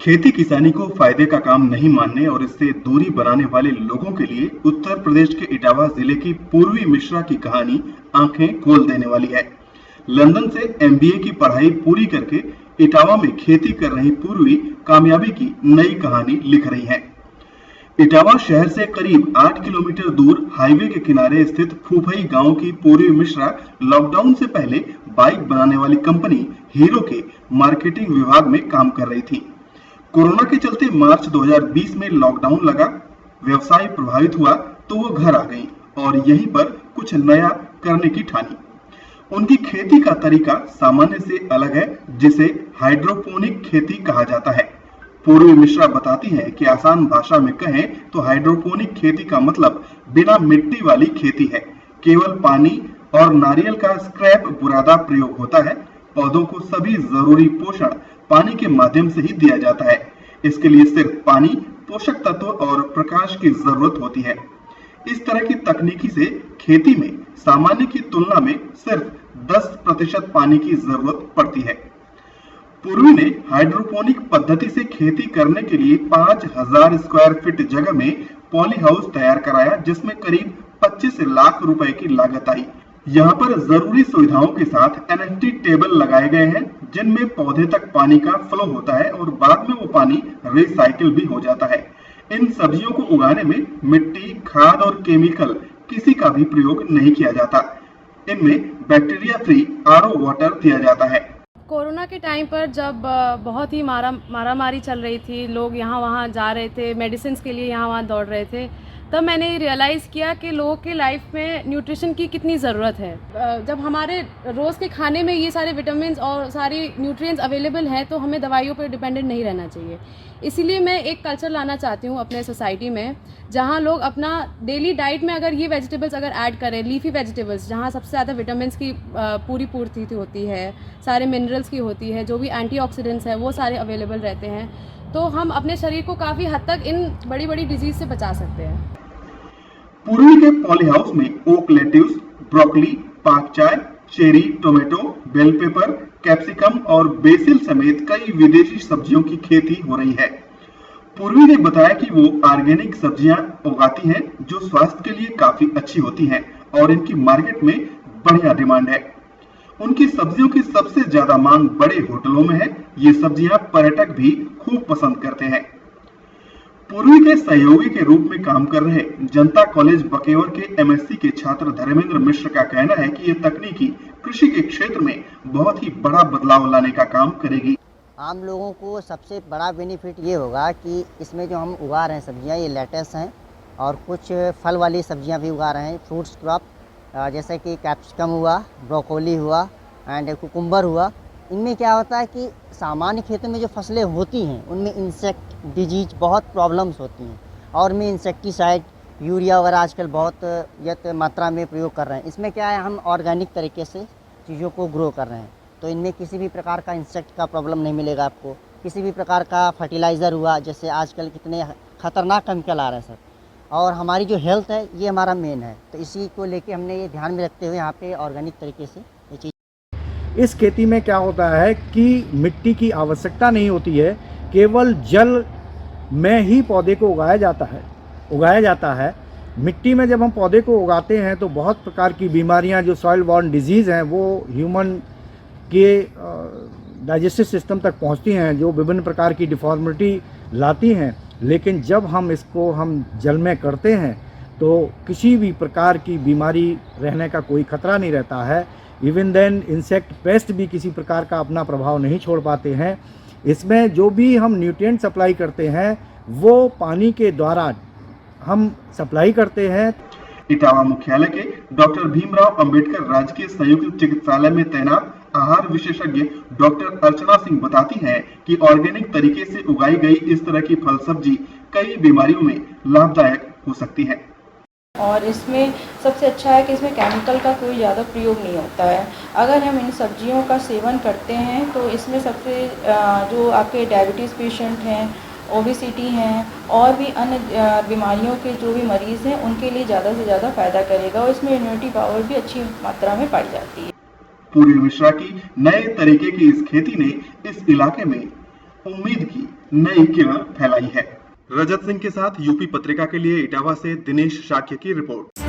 खेती किसानी को फायदे का काम नहीं मानने और इससे दूरी बनाने वाले लोगों के लिए उत्तर प्रदेश के इटावा जिले की पूर्वी मिश्रा की कहानी आंखें खोल देने वाली है। लंदन से एमबीए की पढ़ाई पूरी करके इटावा में खेती कर रही पूर्वी कामयाबी की नई कहानी लिख रही हैं। इटावा शहर से करीब 8 किलोमीटर दूर हाईवे के किनारे स्थित फूफई गांव की पूर्वी मिश्रा लॉकडाउन से पहले बाइक बनाने वाली कंपनी हीरो के मार्केटिंग विभाग में काम कर रही थी। कोरोना के चलते मार्च 2020 में लॉकडाउन लगा, व्यवसाय प्रभावित हुआ तो वो घर आ गई और यहीं पर कुछ नया करने की ठानी। उनकी खेती का तरीका सामान्य से अलग है, जिसे हाइड्रोपोनिक खेती कहा जाता है। पूर्वी मिश्रा बताती हैं कि आसान भाषा में कहें तो हाइड्रोपोनिक खेती का मतलब बिना मिट्टी वाली खेती है। केवल पानी और नारियल का स्क्रैप बुरादा प्रयोग होता है। पौधों को सभी जरूरी पोषण पानी के माध्यम से ही दिया जाता है। इसके लिए सिर्फ पानी, पोषक तत्व और प्रकाश की जरूरत होती है। इस तरह की तकनीकी से खेती में सामान्य की तुलना में सिर्फ 10% पानी की जरूरत पड़ती है। पूर्वी ने हाइड्रोपोनिक पद्धति से खेती करने के लिए 5000 स्क्वायर फीट जगह में पॉली हाउस तैयार कराया, जिसमें करीब 25 लाख रुपए की लागत आई। यहाँ पर जरूरी सुविधाओं के साथ एनएफटी टेबल लगाए गए हैं, जिनमें पौधे तक पानी का फ्लो होता है और बाद में वो पानी रिसाइकिल भी हो जाता है। इन सब्जियों को उगाने में मिट्टी, खाद और केमिकल किसी का भी प्रयोग नहीं किया जाता। इनमें बैक्टीरिया फ्री आरओ वाटर दिया जाता है। कोरोना के टाइम पर जब बहुत ही मारामारी चल रही थी, लोग यहाँ वहाँ जा रहे थे, मेडिसिन के लिए यहाँ वहाँ दौड़ रहे थे, तब मैंने रियलाइज़ किया कि लोगों के लाइफ में न्यूट्रिशन की कितनी ज़रूरत है। जब हमारे रोज़ के खाने में ये सारे विटामिन और सारी न्यूट्रिएंट्स अवेलेबल हैं तो हमें दवाइयों पर डिपेंडेंट नहीं रहना चाहिए। इसीलिए मैं एक कल्चर लाना चाहती हूँ अपने सोसाइटी में, जहाँ लोग अपना डेली डाइट में अगर ये वेजिटेबल्स अगर ऐड करें, लीफी वेजिटेबल्स जहाँ सबसे ज़्यादा विटामिन की पूरी पूर्ति होती है, सारे मिनरल्स की होती है, जो भी एंटीऑक्सीडेंट्स है वो सारे अवेलेबल रहते हैं, तो हम अपने शरीर को काफ़ी हद तक इन बड़ी बड़ी डिजीज से बचा सकते हैं। पूर्वी के पॉली हाउस में oak lettuce, broccoli, pak choi, cherry, tomato, bell pepper, capsicum और बेसिल समेत कई विदेशी सब्जियों की खेती हो रही है। पूर्वी ने बताया कि वो ऑर्गेनिक सब्जियां उगाती हैं, जो स्वास्थ्य के लिए काफी अच्छी होती हैं और इनकी मार्केट में बढ़िया डिमांड है। उनकी सब्जियों की सबसे ज्यादा मांग बड़े होटलों में है। ये सब्जियां पर्यटक भी खूब पसंद करते हैं। पूर्वी के सहयोगी के रूप में काम कर रहे जनता कॉलेज बकेवर के एमएससी के छात्र धर्मेंद्र मिश्र का कहना है कि ये तकनीकी कृषि के क्षेत्र में बहुत ही बड़ा बदलाव लाने का काम करेगी। आम लोगों को सबसे बड़ा बेनिफिट ये होगा कि इसमें जो हम उगा रहे हैं सब्जियां, ये लेटेस हैं और कुछ फल वाली सब्जियां भी उगा रहे हैं, फ्रूट्स क्रॉप, जैसे कि कैप्सिकम हुआ, ब्रोकोली हुआ एंड कुकुम्बर हुआ। इनमें क्या होता है कि सामान्य खेतों में जो फसलें होती हैं उनमें इंसेक्ट डिजीज बहुत प्रॉब्लम्स होती हैं और में इंसेक्टिसाइड, यूरिया वगैरह आजकल बहुत मात्रा में प्रयोग कर रहे हैं। इसमें क्या है, हम ऑर्गेनिक तरीके से चीज़ों को ग्रो कर रहे हैं, तो इनमें किसी भी प्रकार का इंसेक्ट का प्रॉब्लम नहीं मिलेगा आपको। किसी भी प्रकार का फर्टिलाइज़र हुआ, जैसे आजकल कितने ख़तरनाक केमिकल आ रहे हैं सर, और हमारी जो हेल्थ है ये हमारा मेन है, तो इसी को लेके हमने ये ध्यान में रखते हुए यहाँ पे ऑर्गेनिक तरीके से ये चीज़। इस खेती में क्या होता है कि मिट्टी की आवश्यकता नहीं होती है, केवल जल में ही पौधे को उगाया जाता है। मिट्टी में जब हम पौधे को उगाते हैं तो बहुत प्रकार की बीमारियां जो सॉइल बॉर्न डिजीज़ हैं वो ह्यूमन के डाइजेस्टिव सिस्टम तक पहुंचती हैं, जो विभिन्न प्रकार की डिफॉर्मिटी लाती हैं। लेकिन जब हम इसको जल में करते हैं तो किसी भी प्रकार की बीमारी रहने का कोई खतरा नहीं रहता है। इवन देन इंसेक्ट पेस्ट भी किसी प्रकार का अपना प्रभाव नहीं छोड़ पाते हैं। इसमें जो भी हम न्यूट्रिएंट सप्लाई करते हैं वो पानी के द्वारा हम सप्लाई करते हैं। इटावा मुख्यालय के डॉक्टर भीमराव अंबेडकर राजकीय संयुक्त चिकित्सालय में तैनात आहार विशेषज्ञ डॉक्टर अर्चना सिंह बताती हैं कि ऑर्गेनिक तरीके से उगाई गई इस तरह की फल सब्जी कई बीमारियों में लाभदायक हो सकती है। और इसमें सबसे अच्छा है कि इसमें केमिकल का कोई ज़्यादा प्रयोग नहीं होता है। अगर हम इन सब्जियों का सेवन करते हैं तो इसमें सबसे जो आपके डायबिटीज़ पेशेंट हैं, ओबेसिटी हैं और भी अन्य बीमारियों के जो भी मरीज़ हैं उनके लिए ज़्यादा से ज़्यादा फ़ायदा करेगा और इसमें इम्यूनिटी पावर भी अच्छी मात्रा में पाई जाती है। पूर्वी मिश्रा की नए तरीके की इस खेती ने इस इलाके में उम्मीद की नई किरण फैलाई है। रजत सिंह के साथ यूपी पत्रिका के लिए इटावा से दिनेश शाक्य की रिपोर्ट।